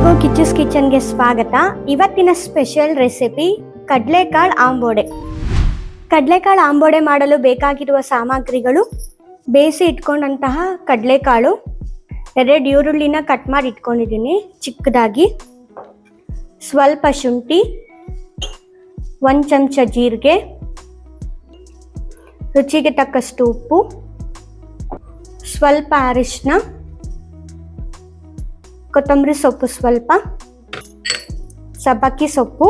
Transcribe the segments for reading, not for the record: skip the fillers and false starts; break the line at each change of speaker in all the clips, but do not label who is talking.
ಎಲ್ರಿಗೂ ಕಿಚ್ಚುಸ್ ಕಿಚನ್ಗೆ ಸ್ವಾಗತ. ಇವತ್ತಿನ ಸ್ಪೆಷಲ್ ರೆಸಿಪಿ ಕಡಲೆಕಾಳು ಆಂಬೋಡೆ. ಕಡಲೆಕಾಳು ಆಂಬೋಡೆ ಮಾಡಲು ಬೇಕಾಗಿರುವ ಸಾಮಗ್ರಿಗಳು: ಬೇಯಿಸಿ ಇಟ್ಕೊಂಡಂತಹ ಕಡಲೆಕಾಳು, 2 ಈರುಳ್ಳಿನ ಕಟ್ ಮಾಡಿ ಇಟ್ಕೊಂಡಿದ್ದೀನಿ ಚಿಕ್ಕದಾಗಿ, ಸ್ವಲ್ಪ ಶುಂಠಿ, 1 ಚಮಚ ಜೀರಿಗೆ, ರುಚಿಗೆ ತಕ್ಕಷ್ಟು ಉಪ್ಪು, ಸ್ವಲ್ಪ ಅರಿಶಿನ, ಕೊತ್ತಂಬರಿ ಸೊಪ್ಪು ಸ್ವಲ್ಪ, ಸಬ್ಬಕ್ಕಿ ಸೊಪ್ಪು,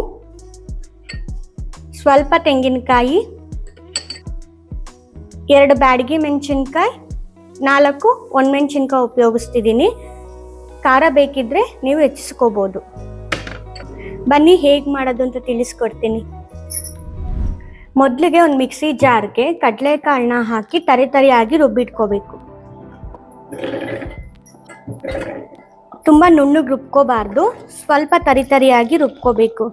ಸ್ವಲ್ಪ ತೆಂಗಿನಕಾಯಿ, 2 ಬ್ಯಾಡಗಿ ಮೆಣಸಿನ್ಕಾಯಿ, 4 ಒಣಮೆಣಸಿನ್ಕಾಯಿ ಉಪಯೋಗಿಸ್ತಿದ್ದೀನಿ. ಖಾರ ಬೇಕಿದ್ರೆ ನೀವು ಹೆಚ್ಚಿಸ್ಕೋಬೋದು. ಬನ್ನಿ ಹೇಗೆ ಮಾಡೋದು ಅಂತ ತಿಳಿಸ್ಕೊಡ್ತೀನಿ. ಮೊದಲಿಗೆ ಒಂದು ಮಿಕ್ಸಿ ಜಾರ್ಗೆ ಕಡಲೆಕಾಳನ್ನ ಹಾಕಿ ತರಿಯಾಗಿ ರುಬ್ಬಿಟ್ಕೋಬೇಕು. ತುಂಬ ನುಣ್ಣಗೆ ರುಬ್ಕೋಬಾರ್ದು, ಸ್ವಲ್ಪ ತರಿಯಾಗಿ ರುಬ್ಕೋಬೇಕು.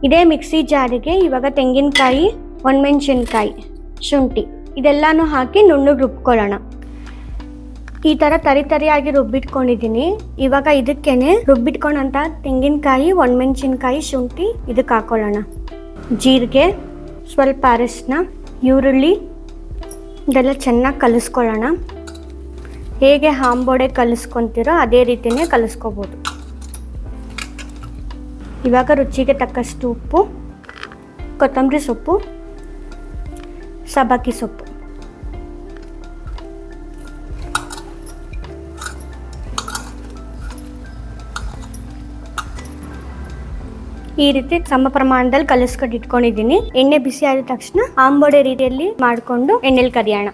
ಇದೇ ಮಿಕ್ಸಿ ಜಾರಿಗೆ ಇವಾಗ ತೆಂಗಿನಕಾಯಿ, ಒಣಮೆಣಸಿನ್ಕಾಯಿ, ಶುಂಠಿ ಇದೆಲ್ಲಾನು ಹಾಕಿ ನುಣ್ಣಗೆ ರುಬ್ಕೊಳ್ಳೋಣ. ಈ ಥರ ತರಿಯಾಗಿ ರುಬ್ಬಿಟ್ಕೊಂಡಿದ್ದೀನಿ. ಇವಾಗ ಇದಕ್ಕೇನೆ ರುಬ್ಬಿಟ್ಕೊಂಡಂತ ತೆಂಗಿನಕಾಯಿ, ಒಣಮೆಣಸಿನ್ಕಾಯಿ, ಶುಂಠಿ ಇದಕ್ಕೆ ಹಾಕೊಳ್ಳೋಣ. ಜೀರಿಗೆ, ಸ್ವಲ್ಪ ಅರಿಶಿನ, ಈರುಳ್ಳಿ ಇದೆಲ್ಲ ಚೆನ್ನಾಗಿ ಕಲಿಸ್ಕೊಳ್ಳೋಣ. ಹೇಗೆ ಆಂಬೋಡೆ ಕಲಿಸ್ಕೊತೀರೋ ಅದೇ ರೀತಿಯೇ ಕಲಿಸ್ಕೋಬೋದು. ಇವಾಗ ರುಚಿಗೆ ತಕ್ಕಷ್ಟು ಉಪ್ಪು, ಕೊತ್ತಂಬರಿ ಸೊಪ್ಪು, ಸಬ್ಬಕ್ಕಿ ಸೊಪ್ಪು, ಈ ರೀತಿ ಸಮ ಪ್ರಮಾಣದಲ್ಲಿ ಕಲಿಸ್ಕೊಂಡು ಇಟ್ಕೊಂಡಿದ್ದೀನಿ. ಎಣ್ಣೆ ಬಿಸಿ ಆದ ತಕ್ಷಣ ಆಂಬೋಡೆ ರೀತಿಯಲ್ಲಿ ಮಾಡಿಕೊಂಡು ಎಣ್ಣೆಲಿ ಕರಿಯೋಣ.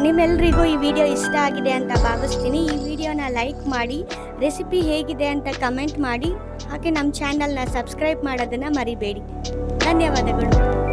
ನಿಮ್ಮೆಲ್ಲರಿಗೂ ಈ ವಿಡಿಯೋ ಇಷ್ಟ ಆಗಿದೆ ಅಂತ ಭಾವಿಸ್ತೀನಿ. ಈ ವಿಡಿಯೋನ ಲೈಕ್ ಮಾಡಿ, ರೆಸಿಪಿ ಹೇಗಿದೆ ಅಂತ ಕಮೆಂಟ್ ಮಾಡಿ, ಹಾಗೆ ನಮ್ಮ ಚಾನಲ್ನ ಸಬ್ಸ್ಕ್ರೈಬ್ ಮಾಡೋದನ್ನು ಮರಿಬೇಡಿ. ಧನ್ಯವಾದಗಳು.